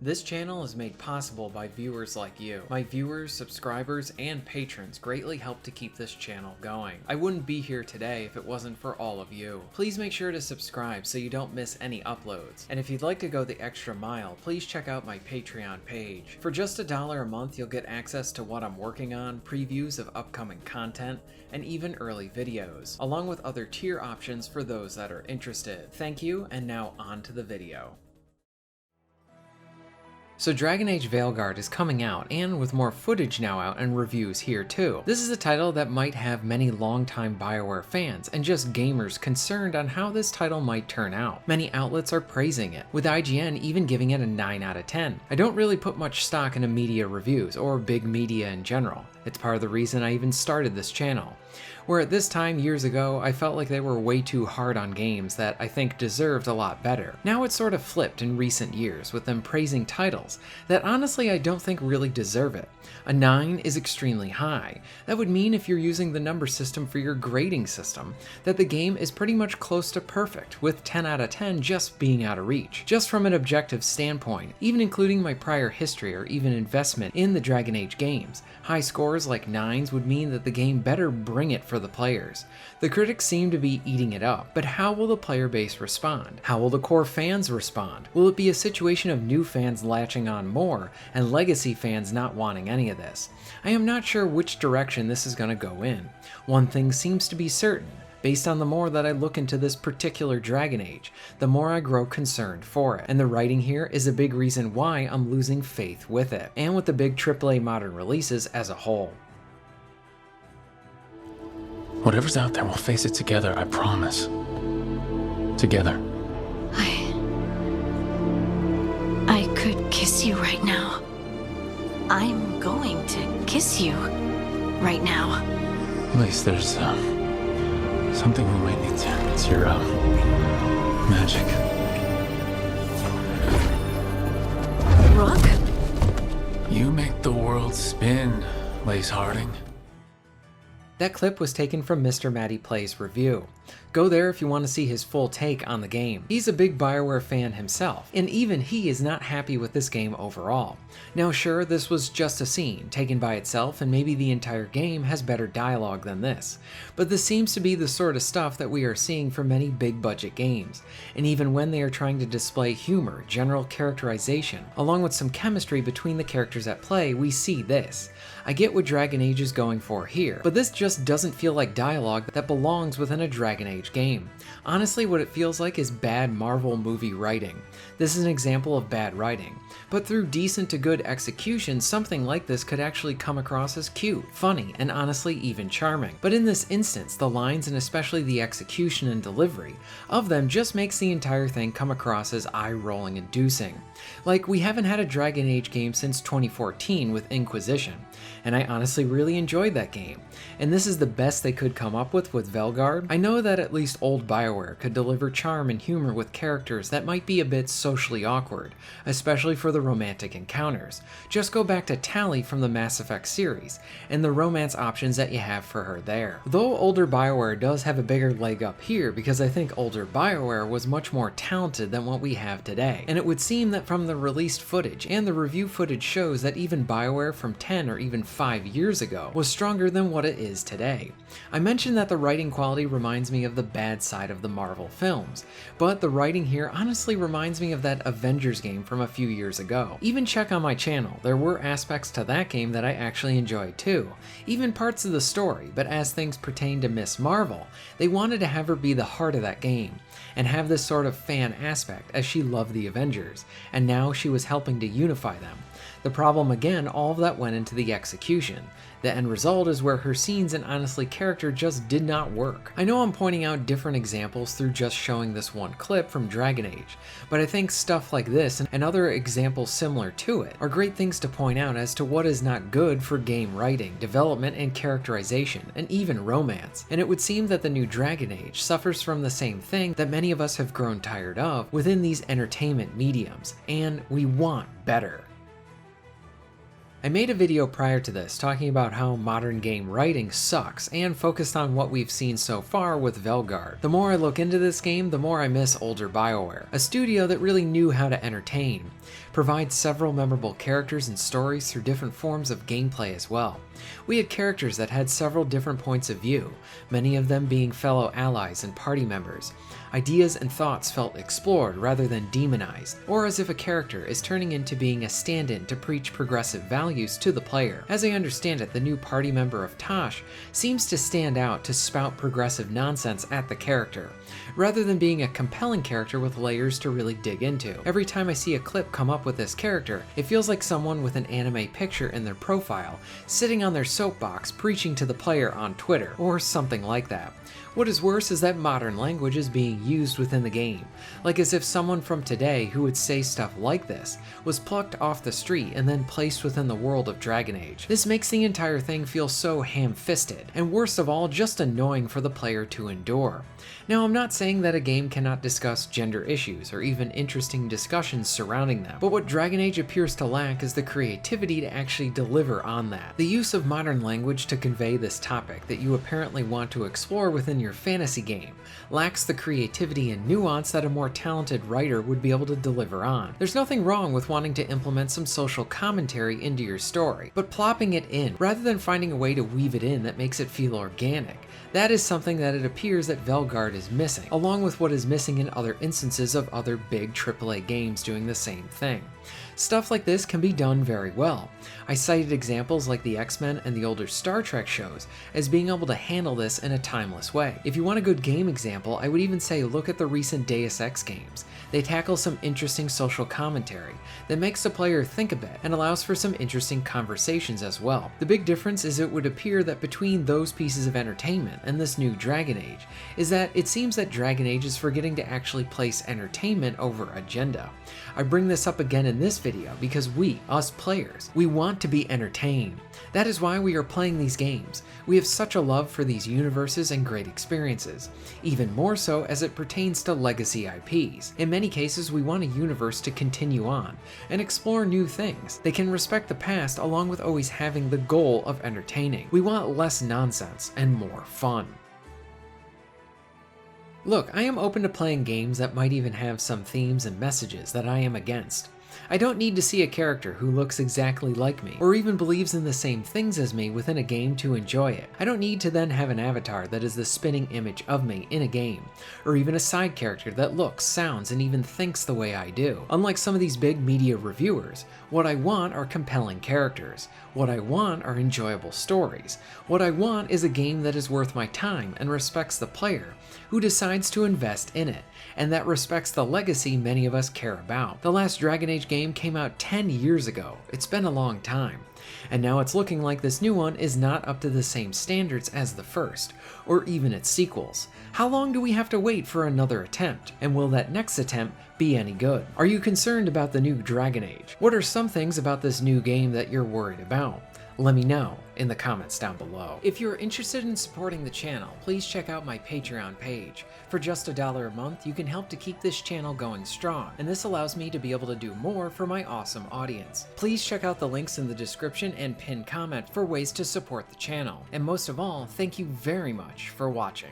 This channel is made possible by viewers like you. My viewers, subscribers, and patrons greatly help to keep this channel going. I wouldn't be here today if it wasn't for all of you. Please make sure to subscribe so you don't miss any uploads. And if you'd like to go the extra mile, please check out my Patreon page. For just $1 a month, you'll get access to what I'm working on, previews of upcoming content, and even early videos, along with other tier options for those that are interested. Thank you, and now on to the video. So Dragon Age Veilguard is coming out, and with more footage now out and reviews here too. This is a title that might have many longtime BioWare fans and just gamers concerned on how this title might turn out. Many outlets are praising it, with IGN even giving it a 9 out of 10. I don't really put much stock into media reviews, or big media in general. It's part of the reason I even started this channel. Where at this time years ago, I felt like they were way too hard on games that I think deserved a lot better. Now it's sort of flipped in recent years, with them praising titles that honestly I don't think really deserve it. A 9 is extremely high. That would mean if you're using the number system for your grading system, that the game is pretty much close to perfect, with 10 out of 10 just being out of reach. Just from an objective standpoint, even including my prior history or even investment in the Dragon Age games, high scores like 9s would mean that the game better bring it for the players. The critics seem to be eating it up, but how will the player base respond? How will the core fans respond? Will it be a situation of new fans latching on more and legacy fans not wanting any of this? I am not sure which direction this is going to go in. One thing seems to be certain. Based on the more that I look into this particular Dragon Age, the more I grow concerned for it. And the writing here is a big reason why I'm losing faith with it, and with the big AAA modern releases as a whole. Whatever's out there, we'll face it together, I promise. Together. I could kiss you right now. I'm going to kiss you right now. At least there's, something we might need to. It's your, magic. Rook? You make the world spin, Lace Harding. That clip was taken from Mr. Matty Plays review. Go there if you want to see his full take on the game. He's a big BioWare fan himself, and even he is not happy with this game overall. Now sure, this was just a scene, taken by itself, and maybe the entire game has better dialogue than this, but this seems to be the sort of stuff that we are seeing for many big budget games, and even when they are trying to display humor, general characterization, along with some chemistry between the characters at play, we see this. I get what Dragon Age is going for here, but this just doesn't feel like dialogue that belongs within a Dragon Age game. Honestly, what it feels like is bad Marvel movie writing. This is an example of bad writing, but through decent to good execution, something like this could actually come across as cute, funny, and honestly even charming. But in this instance, the lines and especially the execution and delivery of them just makes the entire thing come across as eye-rolling inducing. Like, we haven't had a Dragon Age game since 2014 with Inquisition, and I honestly really enjoyed that game. And this is the best they could come up with Veilguard. I know that at least old BioWare could deliver charm and humor with characters that might be a bit socially awkward, especially for the romantic encounters. Just go back to Tali from the Mass Effect series, and the romance options that you have for her there. Though older BioWare does have a bigger leg up here, because I think older BioWare was much more talented than what we have today. And it would seem that from the released footage and the review footage shows that even BioWare from 10 or even 5 years ago was stronger than what it is today. I mentioned that the writing quality reminds me of the bad side of the Marvel films, but the writing here honestly reminds me of that Avengers game from a few years ago. Even check on my channel, there were aspects to that game that I actually enjoyed too, even parts of the story, but as things pertain to Miss Marvel, they wanted to have her be the heart of that game, and have this sort of fan aspect as she loved the Avengers, and now she was helping to unify them. The problem again, all of that went into the execution. The end result is where her scenes and honestly character just did not work. I know I'm pointing out different examples through just showing this one clip from Dragon Age, but I think stuff like this and other examples similar to it are great things to point out as to what is not good for game writing, development, and characterization, and even romance. And it would seem that the new Dragon Age suffers from the same thing that many of us have grown tired of within these entertainment mediums, and we want better. I made a video prior to this talking about how modern game writing sucks and focused on what we've seen so far with Veilguard. The more I look into this game, the more I miss older BioWare, a studio that really knew how to entertain, provide several memorable characters and stories through different forms of gameplay as well. We had characters that had several different points of view, many of them being fellow allies and party members. Ideas and thoughts felt explored rather than demonized, or as if a character is turning into being a stand-in to preach progressive values to the player. As I understand it, the new party member of Tosh seems to stand out to spout progressive nonsense at the character, rather than being a compelling character with layers to really dig into. Every time I see a clip come up with this character, it feels like someone with an anime picture in their profile, sitting on their soapbox preaching to the player on Twitter, or something like that. What is worse is that modern language is being used within the game, like as if someone from today who would say stuff like this was plucked off the street and then placed within the world of Dragon Age. This makes the entire thing feel so ham-fisted, and worst of all, just annoying for the player to endure. Now, I'm not saying that a game cannot discuss gender issues or even interesting discussions surrounding them, but what Dragon Age appears to lack is the creativity to actually deliver on that. The use of modern language to convey this topic that you apparently want to explore within your fantasy game lacks the creativity and nuance that a more talented writer would be able to deliver on. There's nothing wrong with wanting to implement some social commentary into your story, but plopping it in rather than finding a way to weave it in that makes it feel organic, that is something that it appears that Veilguard is missing, along with what is missing in other instances of other big AAA games doing the same thing. Stuff like this can be done very well. I cited examples like the X-Men and the older Star Trek shows as being able to handle this in a timeless way. If you want a good game example, I would even say look at the recent Deus Ex games. They tackle some interesting social commentary that makes the player think a bit and allows for some interesting conversations as well. The big difference is it would appear that between those pieces of entertainment and this new Dragon Age is that it seems that Dragon Age is forgetting to actually place entertainment over agenda. I bring this up again in this video because we, us players, we want to be entertained. That is why we are playing these games. We have such a love for these universes and great experiences, even more so as it pertains to legacy IPs. In many cases, we want a universe to continue on and explore new things. They can respect the past along with always having the goal of entertaining. We want less nonsense and more fun. Look, I am open to playing games that might even have some themes and messages that I am against. I don't need to see a character who looks exactly like me, or even believes in the same things as me within a game to enjoy it. I don't need to then have an avatar that is the spinning image of me in a game, or even a side character that looks, sounds, and even thinks the way I do. Unlike some of these big media reviewers, what I want are compelling characters. What I want are enjoyable stories. What I want is a game that is worth my time and respects the player who decides to invest in it, and that respects the legacy many of us care about. The last Dragon Age game came out 10 years ago. It's been a long time. And now it's looking like this new one is not up to the same standards as the first, or even its sequels. How long do we have to wait for another attempt? And will that next attempt be any good? Are you concerned about the new Dragon Age? What are some things about this new game that you're worried about? Let me know in the comments down below. If you're interested in supporting the channel, please check out my Patreon page. For just $1 a month, you can help to keep this channel going strong, and this allows me to be able to do more for my awesome audience. Please check out the links in the description and pinned comment for ways to support the channel. And most of all, thank you very much for watching.